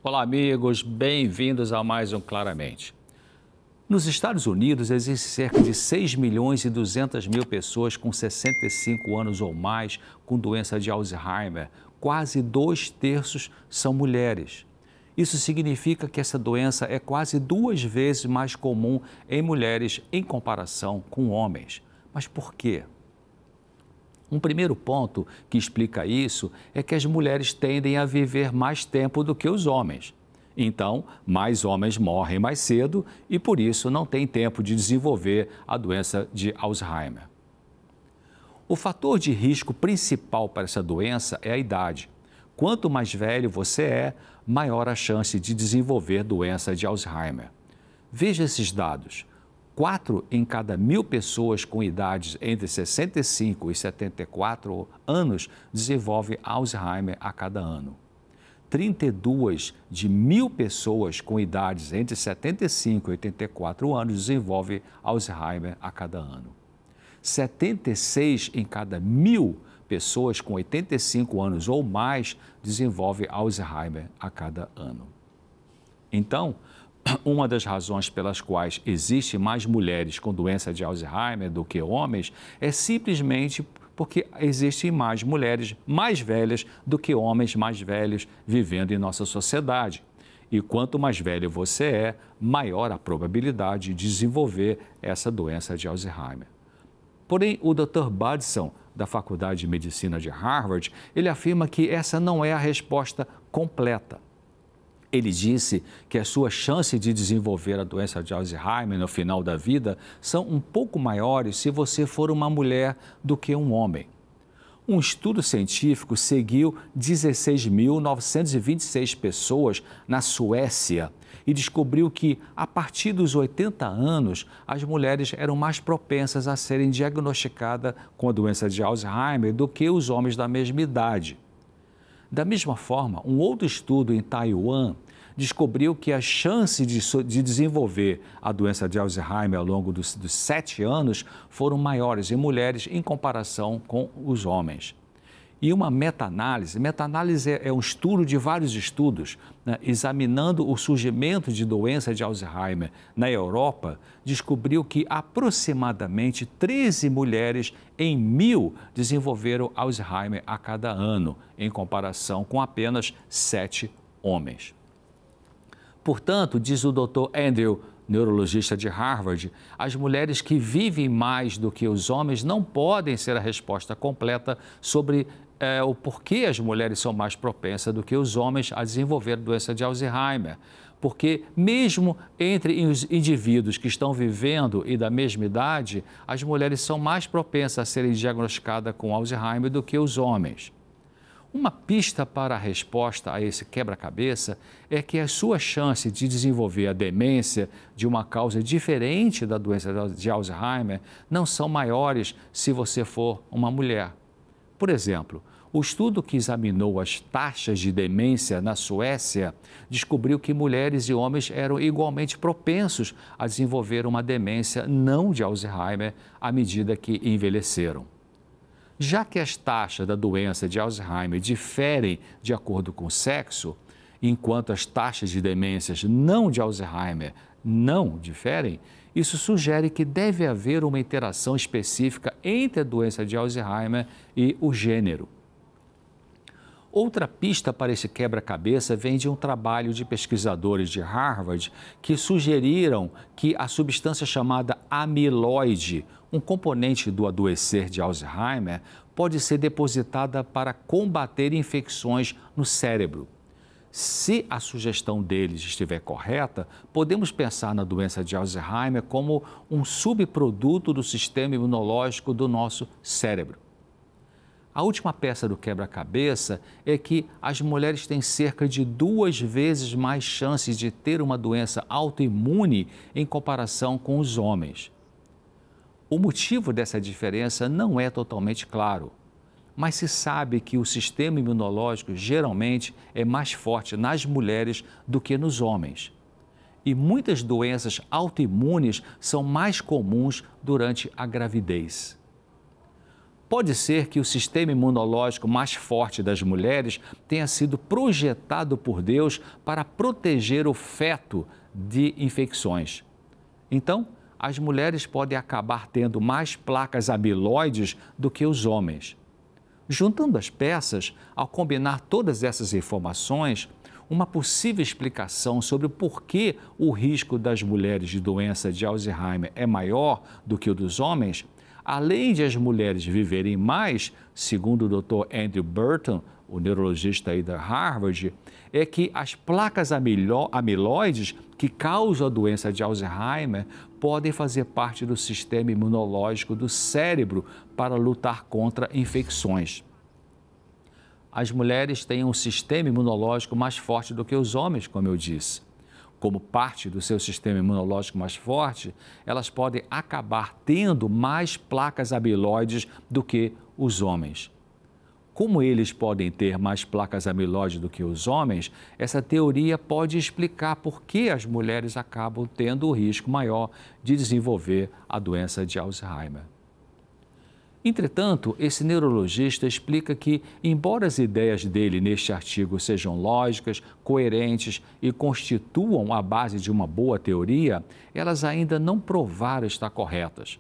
Olá, amigos, bem-vindos a mais um Claramente. Nos Estados Unidos, existem cerca de 6 milhões e 200 mil pessoas com 65 anos ou mais com doença de Alzheimer. Quase 2/3 são mulheres. Isso significa que essa doença é quase 2 vezes mais comum em mulheres em comparação com homens. Mas por quê? Um primeiro ponto que explica isso é que as mulheres tendem a viver mais tempo do que os homens. Então, mais homens morrem mais cedo e, por isso, não têm tempo de desenvolver a doença de Alzheimer. O fator de risco principal para essa doença é a idade. Quanto mais velho você é, maior a chance de desenvolver doença de Alzheimer. Veja esses dados. 4 em cada 1.000 pessoas com idades entre 65 e 74 anos desenvolvem Alzheimer a cada ano. 32 de 1.000 pessoas com idades entre 75 e 84 anos desenvolvem Alzheimer a cada ano. 76 em cada 1.000 pessoas com 85 anos ou mais desenvolvem Alzheimer a cada ano. Então, uma das razões pelas quais existem mais mulheres com doença de Alzheimer do que homens é simplesmente porque existem mais mulheres mais velhas do que homens mais velhos vivendo em nossa sociedade. E quanto mais velho você é, maior a probabilidade de desenvolver essa doença de Alzheimer. Porém, o Dr. Budson, da Faculdade de Medicina de Harvard, ele afirma que essa não é a resposta completa. Ele disse que as suas chances de desenvolver a doença de Alzheimer no final da vida são um pouco maiores se você for uma mulher do que um homem. Um estudo científico seguiu 16.926 pessoas na Suécia e descobriu que, a partir dos 80 anos, as mulheres eram mais propensas a serem diagnosticadas com a doença de Alzheimer do que os homens da mesma idade. Da mesma forma, um outro estudo em Taiwan descobriu que as chances de desenvolver a doença de Alzheimer ao longo dos 7 anos foram maiores em mulheres em comparação com os homens. E uma meta-análise é um estudo de vários estudos, né, examinando o surgimento de doença de Alzheimer na Europa, descobriu que aproximadamente 13 mulheres em 1.000 desenvolveram Alzheimer a cada ano, em comparação com apenas 7 homens. Portanto, diz o Dr. Andrew, neurologista de Harvard, as mulheres que vivem mais do que os homens não podem ser a resposta completa sobre o porquê as mulheres são mais propensas do que os homens a desenvolver doença de Alzheimer. Porque mesmo entre os indivíduos que estão vivendo e da mesma idade, as mulheres são mais propensas a serem diagnosticadas com Alzheimer do que os homens. Uma pista para a resposta a esse quebra-cabeça é que as suas chances de desenvolver a demência de uma causa diferente da doença de Alzheimer não são maiores se você for uma mulher. Por exemplo, o estudo que examinou as taxas de demência na Suécia descobriu que mulheres e homens eram igualmente propensos a desenvolver uma demência não de Alzheimer à medida que envelheceram. Já que as taxas da doença de Alzheimer diferem de acordo com o sexo, enquanto as taxas de demências não de Alzheimer não diferem, isso sugere que deve haver uma interação específica entre a doença de Alzheimer e o gênero. Outra pista para esse quebra-cabeça vem de um trabalho de pesquisadores de Harvard que sugeriram que a substância chamada amiloide, um componente do adoecer de Alzheimer, pode ser depositada para combater infecções no cérebro. Se a sugestão deles estiver correta, podemos pensar na doença de Alzheimer como um subproduto do sistema imunológico do nosso cérebro. A última peça do quebra-cabeça é que as mulheres têm cerca de 2 vezes mais chances de ter uma doença autoimune em comparação com os homens. O motivo dessa diferença não é totalmente claro, mas se sabe que o sistema imunológico geralmente é mais forte nas mulheres do que nos homens. E muitas doenças autoimunes são mais comuns durante a gravidez. Pode ser que o sistema imunológico mais forte das mulheres tenha sido projetado por Deus para proteger o feto de infecções. Então, as mulheres podem acabar tendo mais placas amiloides do que os homens. Juntando as peças, ao combinar todas essas informações, uma possível explicação sobre o porquê o risco das mulheres de doença de Alzheimer é maior do que o dos homens, além de as mulheres viverem mais, segundo o Dr. Andrew Burton, o neurologista aí da Harvard, é que as placas amiloides que causam a doença de Alzheimer podem fazer parte do sistema imunológico do cérebro para lutar contra infecções. As mulheres têm um sistema imunológico mais forte do que os homens, como eu disse. Como parte do seu sistema imunológico mais forte, elas podem acabar tendo mais placas amiloides do que os homens. Como eles podem ter mais placas amiloides do que os homens, essa teoria pode explicar por que as mulheres acabam tendo o risco maior de desenvolver a doença de Alzheimer. Entretanto, esse neurologista explica que, embora as ideias dele neste artigo sejam lógicas, coerentes e constituam a base de uma boa teoria, elas ainda não provaram estar corretas.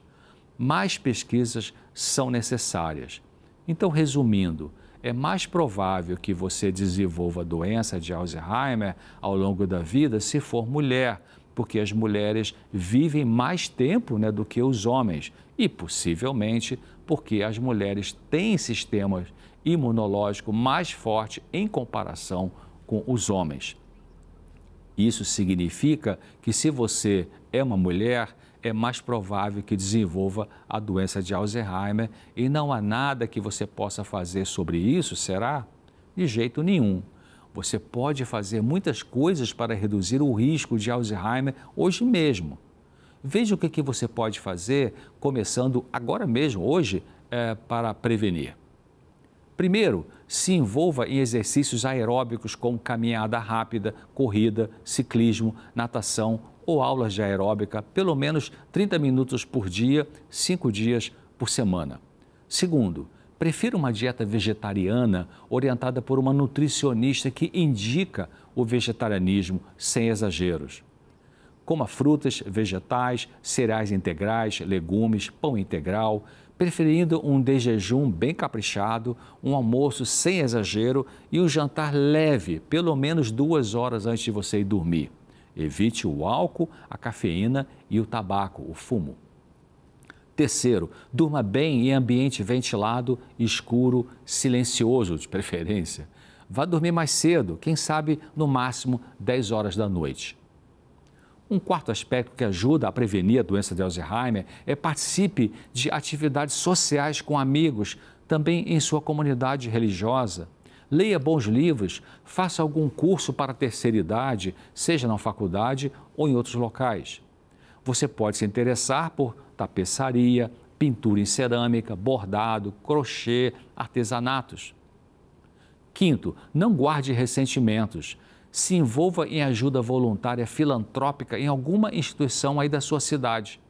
Mais pesquisas são necessárias. Então, resumindo, é mais provável que você desenvolva a doença de Alzheimer ao longo da vida se for mulher, porque as mulheres vivem mais tempo, do que os homens e, possivelmente, porque as mulheres têm sistema imunológico mais forte em comparação com os homens. Isso significa que se você é uma mulher, é mais provável que desenvolva a doença de Alzheimer e não há nada que você possa fazer sobre isso, será? De jeito nenhum. Você pode fazer muitas coisas para reduzir o risco de Alzheimer hoje mesmo. Veja o que você pode fazer, começando agora mesmo, hoje, para prevenir. Primeiro, se envolva em exercícios aeróbicos como caminhada rápida, corrida, ciclismo, natação ou aulas de aeróbica, pelo menos 30 minutos por dia, 5 dias por semana. Segundo, prefira uma dieta vegetariana orientada por uma nutricionista que indica o vegetarianismo sem exageros. Coma frutas, vegetais, cereais integrais, legumes, pão integral, preferindo um de jejum bem caprichado, um almoço sem exagero e um jantar leve, pelo menos 2 horas antes de você ir dormir. Evite o álcool, a cafeína e o tabaco, o fumo. Terceiro, durma bem em ambiente ventilado, escuro, silencioso de preferência. Vá dormir mais cedo, quem sabe no máximo 10 horas da noite. Um quarto aspecto que ajuda a prevenir a doença de Alzheimer é participe de atividades sociais com amigos, também em sua comunidade religiosa. Leia bons livros, faça algum curso para a terceira idade, seja na faculdade ou em outros locais. Você pode se interessar por tapeçaria, pintura em cerâmica, bordado, crochê, artesanatos. Quinto, não guarde ressentimentos. Se envolva em ajuda voluntária filantrópica em alguma instituição aí da sua cidade.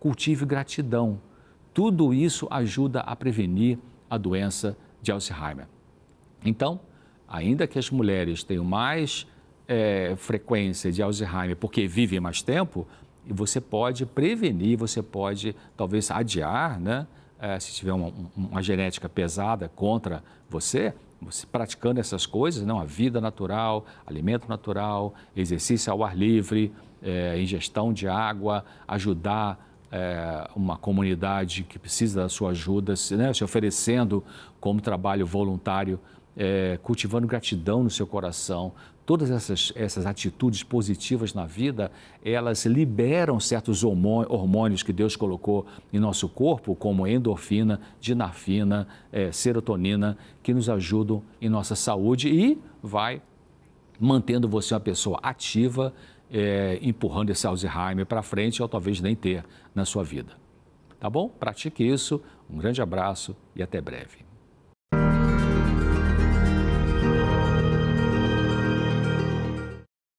Cultive gratidão. Tudo isso ajuda a prevenir a doença de Alzheimer. Então, ainda que as mulheres tenham mais frequência de Alzheimer porque vivem mais tempo, você pode prevenir, você pode talvez adiar, se tiver uma genética pesada contra você praticando essas coisas, a vida natural, alimento natural, exercício ao ar livre, ingestão de água, ajudar uma comunidade que precisa da sua ajuda, se oferecendo como trabalho voluntário, cultivando gratidão no seu coração. Todas essas atitudes positivas na vida, elas liberam certos hormônios que Deus colocou em nosso corpo, como endorfina, dinafina, serotonina, que nos ajudam em nossa saúde e vai mantendo você uma pessoa ativa, empurrando esse Alzheimer para frente ou talvez nem ter na sua vida. Tá bom? Pratique isso. Um grande abraço e até breve.